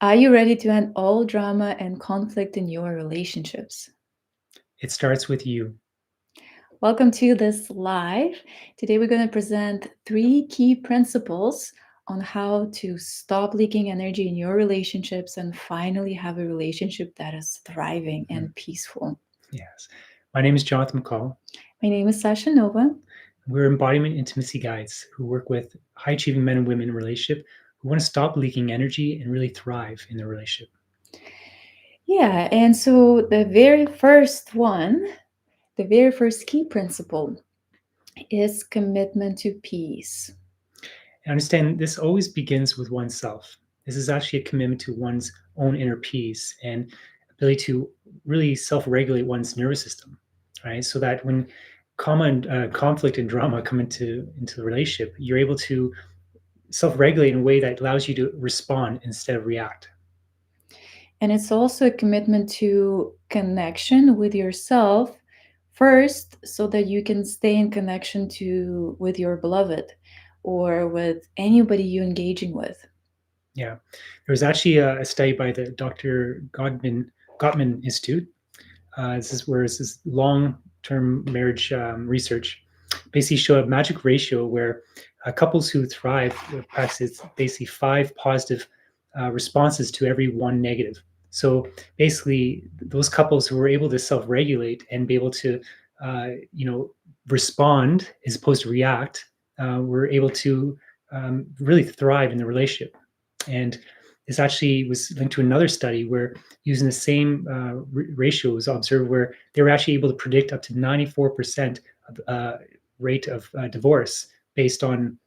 Are you ready to end all drama and conflict in your relationships? It starts with you. Welcome to this live. Today, we're going to present three key principles on how to stop leaking energy in your relationships and finally have a relationship that is thriving Mhm. and peaceful. Yes. My name is Jonathan McCall. My name is Sasha Nova. We're embodiment intimacy guides who work with high achieving men and women in a relationship who want to stop leaking energy and really thrive in their relationship. Yeah, and so the very first key principle is commitment to peace. And understand this always begins with oneself. This is actually a commitment to one's own inner peace and ability to really self regulate one's nervous system, right? So that when common conflict and drama come into the relationship, you're able to self regulate in a way that allows you to respond instead of react. And it's also a commitment to connection with yourself first so that you can stay in connection to with your beloved or with anybody you're engaging with. Yeah, there was actually a study by the Dr. Gottman Institute. This is where this is long-term marriage research basically show a magic ratio where couples who thrive practice basically five positive responses to every one negative. So basically, those couples who were able to self-regulate and be able to, respond as opposed to react, were able to really thrive in the relationship. And this actually was linked to another study where using the same ratio was observed where they were actually able to predict up to 94% of, rate of divorce based on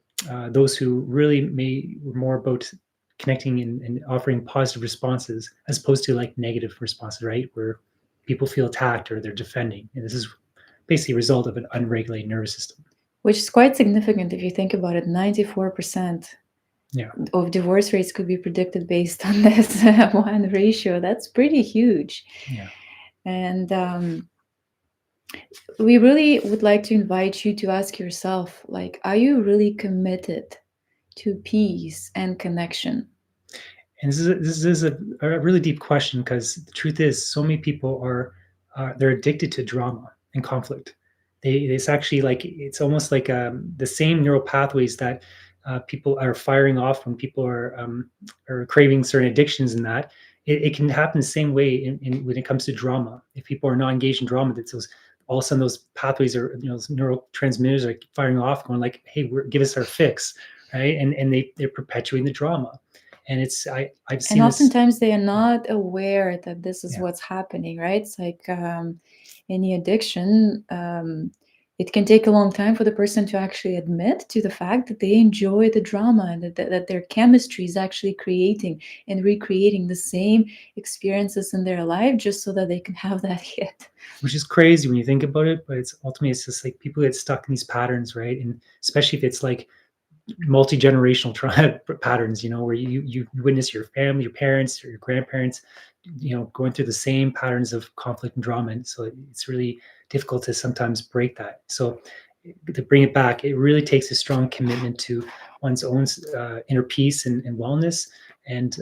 those who really were more about connecting and offering positive responses as opposed to like negative responses, right? Where people feel attacked or they're defending. And this is basically a result of an unregulated nervous system. Which is quite significant if you think about it. 94% Yeah. of divorce rates could be predicted based on this one ratio. That's pretty huge. Yeah. And we really would like to invite you to ask yourself, like, are you really committed to peace and connection? And this is a really deep question because the truth is, so many people are they're addicted to drama and conflict. It's actually like it's almost like the same neural pathways that people are firing off when people are craving certain addictions, and that it can happen the same way when it comes to drama. If people are not engaged in drama, that's those all of a sudden those pathways are those neurotransmitters are firing off, going like, "Hey, give us our fix," right? And they're perpetuating the drama, and I've And seen this. oftentimes they are not aware that this is Yeah, what's happening, right? It's like any addiction. It can take a long time for the person to actually admit to the fact that they enjoy the drama and that their chemistry is actually creating and recreating the same experiences in their life just so that they can have that hit. which is crazy when you think about it, but it's ultimately it's just like people get stuck in these patterns, right? And especially if it's like multi-generational patterns, where you witness your family, your parents or your grandparents, going through the same patterns of conflict and drama, and so it's really difficult to sometimes break that. So to bring it back, it really takes a strong commitment to one's own inner peace and wellness, and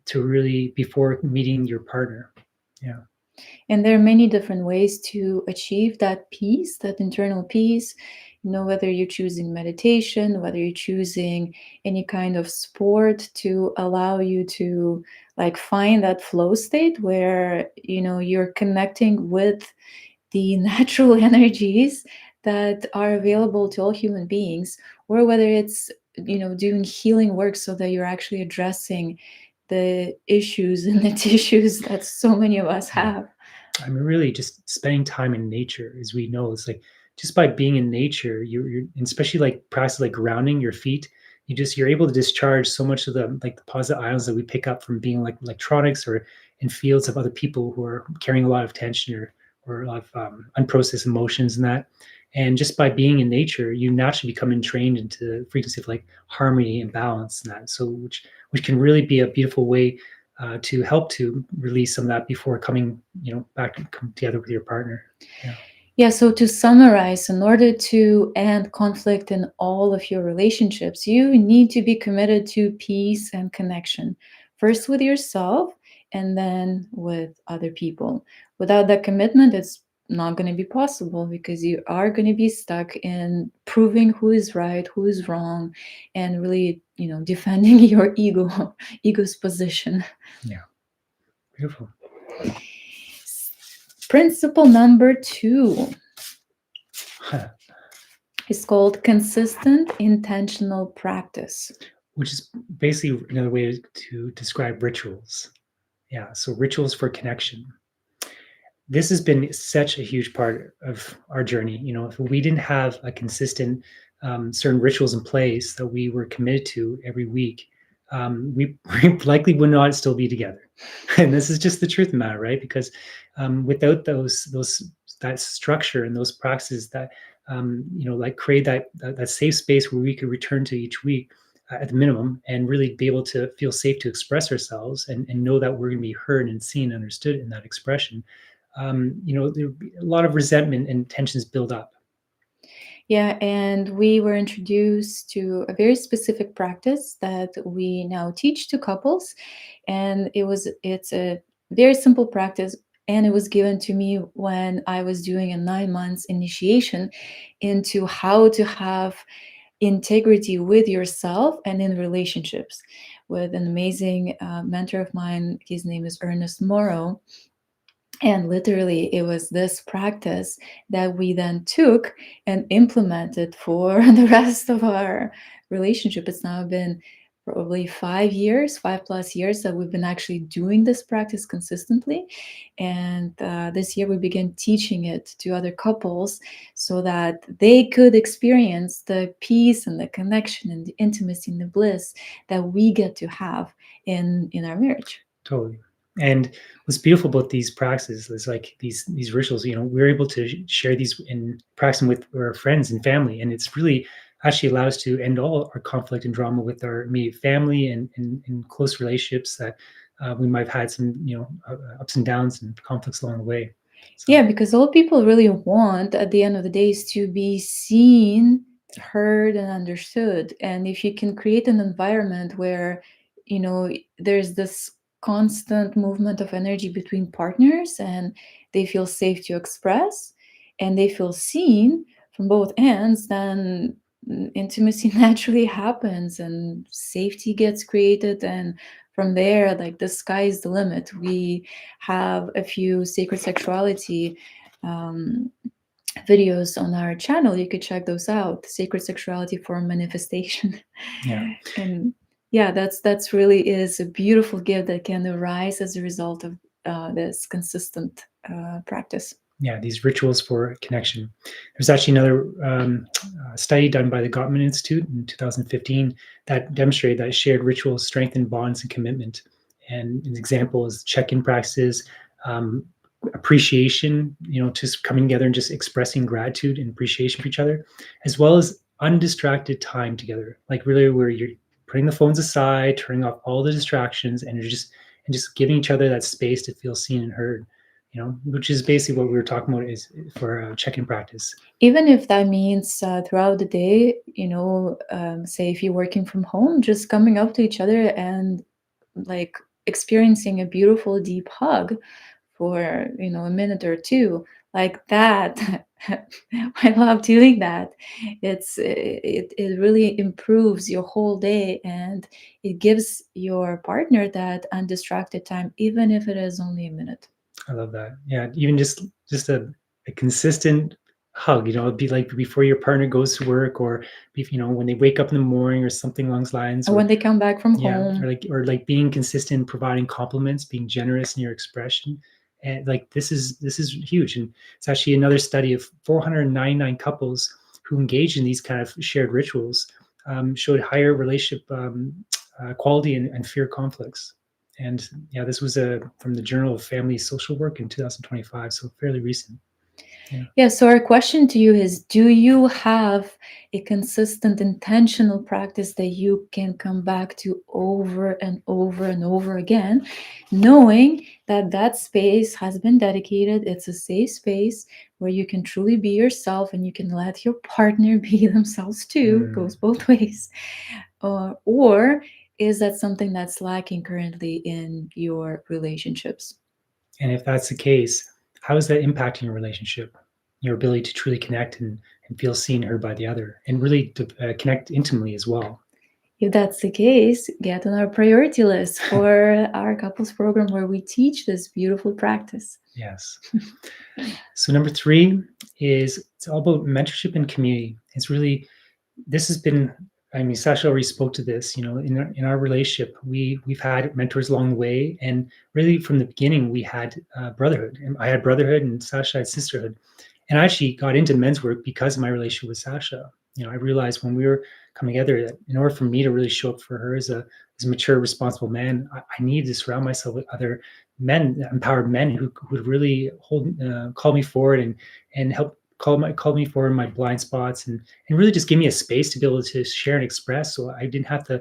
to really before meeting your partner. Yeah. And there are many different ways to achieve that peace, that internal peace. Whether you're choosing meditation, whether you're choosing any kind of sport to allow you to like find that flow state where, you're connecting with the natural energies that are available to all human beings, or whether it's, doing healing work so that you're actually addressing the issues and the tissues that so many of us Yeah. have. I mean, really, just spending time in nature, as we know, it's like just by being in nature, you're and especially like practice like grounding your feet. You're able to discharge so much of the like the positive ions that we pick up from being like electronics or in fields of other people who are carrying a lot of tension or a lot of unprocessed emotions and that. And just by being in nature, you naturally become entrained into the frequency of like harmony and balance and that. So which can really be a beautiful way to help to release some of that before coming, back and come together with your partner. Yeah. Yeah, so to summarize, in order to end conflict in all of your relationships, you need to be committed to peace and connection. first with yourself and then with other people. Without that commitment, it's not going to be possible because you are going to be stuck in proving who is right, who is wrong, and really, defending your ego's position. Yeah. Beautiful. Principle number 2 is called consistent intentional practice. Which is basically another way to describe rituals. Yeah. So rituals for connection. This has been such a huge part of our journey. If we didn't have a consistent certain rituals in place that we were committed to every week, we likely would not still be together. And this is just the truth of the matter, right? Because without those that structure and those practices that like create that safe space where we could return to each week at the minimum and really be able to feel safe to express ourselves and know that we're going to be heard and seen, understood in that expression. There would be a lot of resentment and tensions build up. Yeah, and we were introduced to a very specific practice that we now teach to couples, and it's a very simple practice, and it was given to me when I was doing a 9 months initiation into how to have integrity with yourself and in relationships with an amazing mentor of mine. His name is Ernest Morrow. And literally, it was this practice that we then took and implemented for the rest of our relationship. It's now been probably 5 years, 5+ years that we've been actually doing this practice consistently. And this year we began teaching it to other couples so that they could experience the peace and the connection and the intimacy and the bliss that we get to have in our marriage. Totally. And what's beautiful about these practices is like these rituals, we're able to share these and practice them with our friends and family. And it's really actually allows us to end all our conflict and drama with our immediate family and close relationships that we might have had some, ups and downs and conflicts along the way. So, Yeah, because all people really want at the end of the day is to be seen, heard, and understood. And if you can create an environment where, there's this constant movement of energy between partners and they feel safe to express and they feel seen from both ends, then intimacy naturally happens and safety gets created. And from there, like the sky is the limit. We have a few sacred sexuality um, videos on our channel. You could check those out. Sacred sexuality for manifestation. yeah. And yeah, that's really is a beautiful gift that can arise as a result of this consistent practice. Yeah, these rituals for connection. There's actually another study done by the Gottman Institute in 2015 that demonstrated that shared rituals strengthen bonds and commitment. And an example is check-in practices, um, appreciation, just coming together and just expressing gratitude and appreciation for each other, as well as undistracted time together. Like really where you're putting the phones aside, turning off all the distractions, and you're just giving each other that space to feel seen and heard. Which is basically what we were talking about is for check-in practice. Even if that means throughout the day, say if you're working from home, just coming up to each other and like experiencing a beautiful deep hug for a minute or two, like that. I love doing that. It really improves your whole day, and it gives your partner that undistracted time, even if it is only a minute. I love that. Yeah, even just a consistent hug. It'd be like before your partner goes to work, or when they wake up in the morning, or something along those lines. And Or when they come back from yeah, home, or like being consistent, providing compliments, being generous in your expression, and like this is huge. And it's actually another study of 499 couples who engage in these kind of shared rituals showed higher relationship quality and fear conflicts. And yeah, this was from the Journal of Family Social Work in 2025, so fairly recent. yeah, so our question to you is, do you have a consistent intentional practice that you can come back to over and over and over again, knowing that that space has been dedicated, it's a safe space where you can truly be yourself and you can let your partner be themselves too, Mm. goes both ways. Or is that something that's lacking currently in your relationships? And if that's the case, how is that impacting your relationship? Your ability to truly connect and feel seen, heard by the other, and really to connect intimately as well. If that's the case, get on our priority list for our couples program where we teach this beautiful practice. Yes. So number 3 is it's all about mentorship and community. It's really this has been I mean, Sasha already spoke to this. In our relationship, we've had mentors along the way, and really from the beginning, we had brotherhood. And I had brotherhood, and Sasha had sisterhood. And I actually got into men's work because of my relationship with Sasha. I realized when we were coming together that in order for me to really show up for her as a mature, responsible man, I needed to surround myself with other men, empowered men who would really call me forward and help call me forward in my blind spots and really just give me a space to be able to share and express. So I didn't have to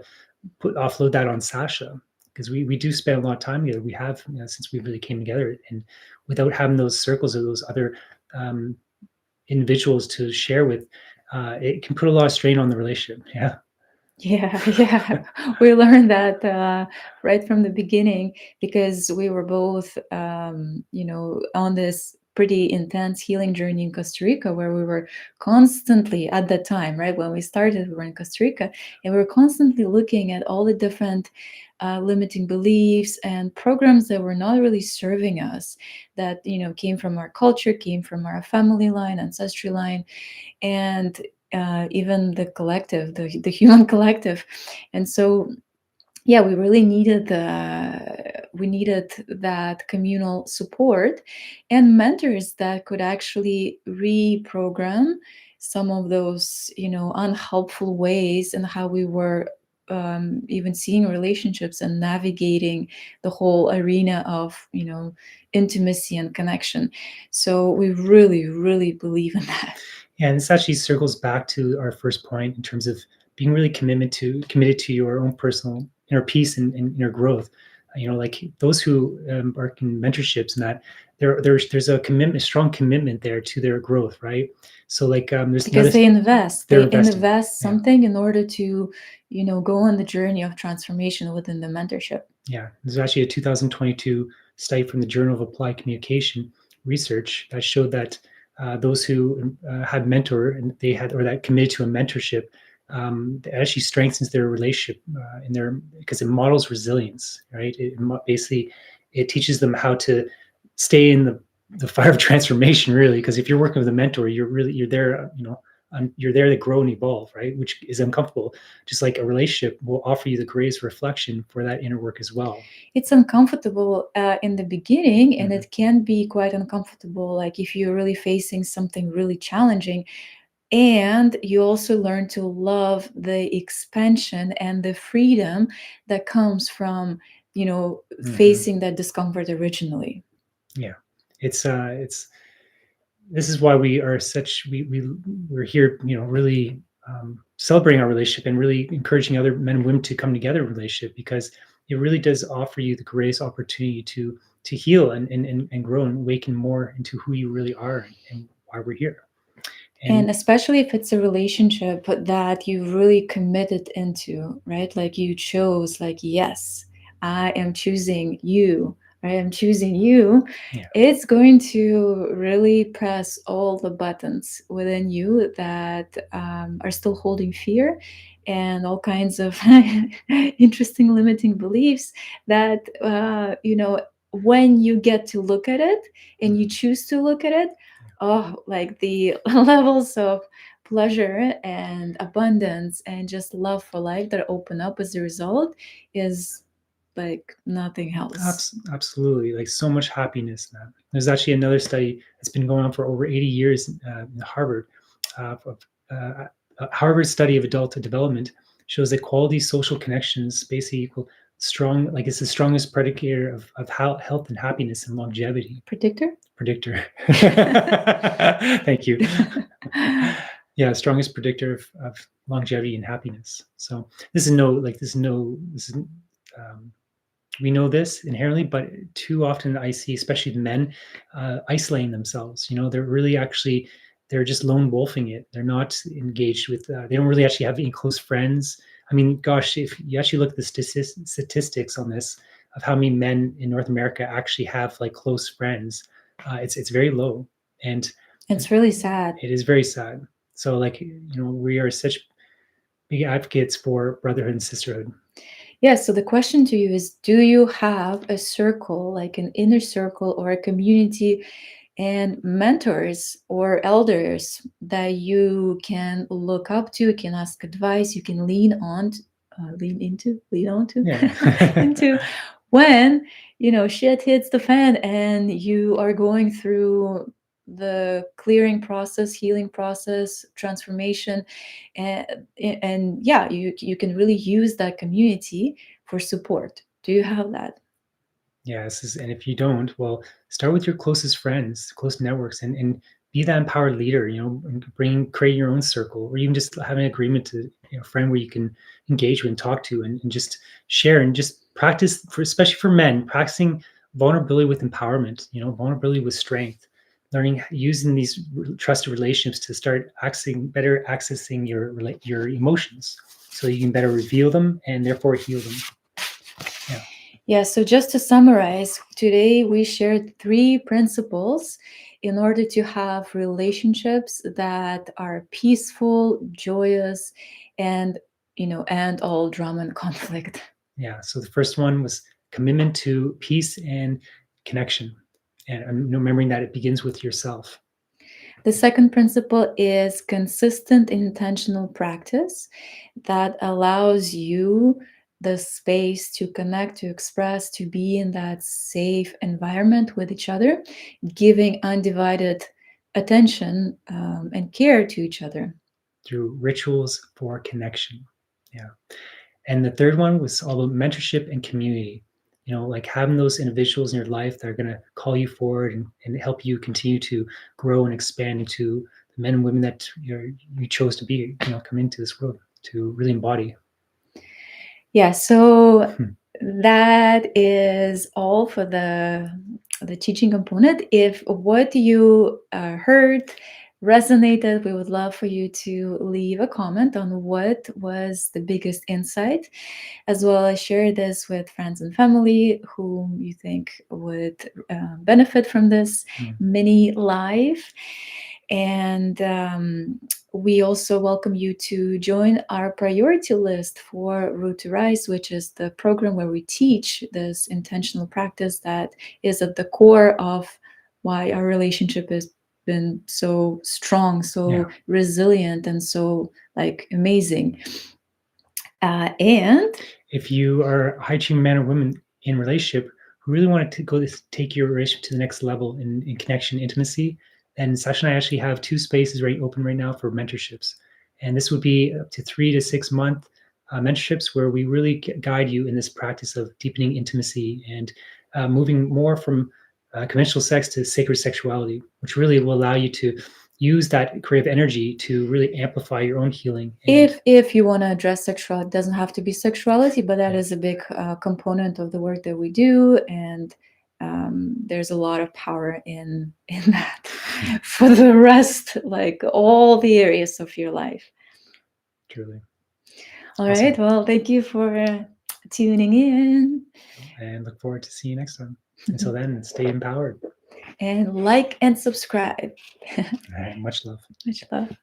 offload that on Sasha because we do spend a lot of time together. We have since we really came together, and without having those circles of those other um, individuals to share with, it can put a lot of strain on the relationship. Yeah. Yeah, yeah. We learned that right from the beginning because we were both, on this pretty intense healing journey in Costa Rica where we were constantly, at that time, right, when we started, we were in Costa Rica and we were constantly looking at all the different limiting beliefs and programs that were not really serving us, that, came from our culture, came from our family line, ancestry line, and even the collective, the human collective. And so, yeah, we needed that communal support and mentors that could actually reprogram some of those, unhelpful ways and how we were even seeing relationships and navigating the whole arena of, intimacy and connection. So we really, really believe in that. Yeah, and this actually circles back to our first point in terms of being really committed to your own personal inner peace and inner growth. Like those who are in mentorships and that there's a commitment, strong commitment there to their growth, right? So like there's another Because they invest they're they investing. invest Yeah. something in order to, go on the journey of transformation within the mentorship. Yeah, there's actually a 2022 study from the Journal of Applied Communication Research that showed that those who had mentor and they had or that committed to a mentorship, it actually strengthens their relationship in their because it models resilience, right? Basically it teaches them how to stay in the fire of transformation, really. Because if you're working with a mentor, you're there, you're there to grow and evolve, right? Which is uncomfortable. Just like a relationship will offer you the greatest reflection for that inner work as well. It's uncomfortable in the beginning, and Mhm. it can be quite uncomfortable, like if you're really facing something really challenging. And you also learn to love the expansion and the freedom that comes from, Mhm. facing that discomfort originally. Yeah, it's this is why we are such we're here, really celebrating our relationship and really encouraging other men and women to come together in a relationship because it really does offer you the greatest opportunity to heal and grow and awaken more into who you really are and why we're here. And And especially if it's a relationship that you really committed into, right? Like you chose, like, yes, I am choosing you, right? I'm choosing you. yeah, It's going to really press all the buttons within you that are still holding fear and all kinds of interesting limiting beliefs that, when you get to look at it and you mhm, choose to look at it, oh, like the levels of pleasure and abundance and just love for life that open up as a result is like nothing else. absolutely, like so much happiness in that. There's actually another study that's been going on for over 80 years in Harvard. Of, a Harvard study of adult development shows that quality social connections basically equal strong, like it's the strongest predicator of health and happiness and longevity. Predictor. Predictor. Thank you. Yeah, strongest predictor of longevity and happiness. So this is we know this inherently, but too often I see, especially men, isolating themselves. They're really they're just lone wolfing it. They're not engaged with. They don't really actually have any close friends. I mean, gosh, if you actually look at the statistics on this of how many men in North America actually have like close friends, it's very low, and It's really sad. it is very sad. So, like, we are such big advocates for brotherhood and sisterhood. Yeah, so the question to you is, do you have a circle, like an inner circle or a community and mentors or elders that you can look up to, can ask advice, you can lean on to, Yeah. into when shit hits the fan and you are going through the clearing process, healing process, transformation, and yeah, you can really use that community for support. Do you have that? Yes, and if you don't, well, start with your closest friends, close networks, and be that empowered leader. And create your own circle, or even just have an agreement to friend where you can engage with and talk to, and just share and just practice for, especially for men, practicing vulnerability with empowerment. Vulnerability with strength. Learning using these trusted relationships to start accessing your emotions, so you can better reveal them and therefore heal them. Yeah. Yeah, so just to summarize, today we shared 3 principles in order to have relationships that are peaceful, joyous, and end all drama and conflict. Yeah. So the first one was commitment to peace and connection, and remembering that it begins with yourself. The second principle is consistent intentional practice that allows you the space to connect, to express, to be in that safe environment with each other, giving undivided attention and care to each other. Through rituals for connection. Yeah. And the third one was all about mentorship and community. Like having those individuals in your life that are going to call you forward and help you continue to grow and expand into the men and women that you chose to be, come into this world to really embody. Yeah, so that is all for the teaching component. If what you heard resonated, we would love for you to leave a comment on what was the biggest insight, as well as share this with friends and family whom you think would benefit from this mini live. And we also welcome you to join our priority list for Root to Rise, which is the program where we teach this intentional practice that is at the core of why our relationship has been so strong, so resilient, and so amazing. And if you are a high achieving man or woman in relationship who really want to take your relationship to the next level in connection, intimacy, then Sasha and I actually have 2 spaces open right now for mentorships. And this would be up to 3 to 6 month mentorships where we really guide you in this practice of deepening intimacy and moving more from conventional sex to sacred sexuality, which really will allow you to use that creative energy to really amplify your own healing. If you want to address sexuality, it doesn't have to be sexuality, but that is a big component of the work that we do, and there's a lot of power in that for the rest, like all the areas of your life. Truly. All awesome. Right. Well, thank you for tuning in. And look forward to seeing you next time. Until then, stay empowered. And like and subscribe. All right. Much love. Much love.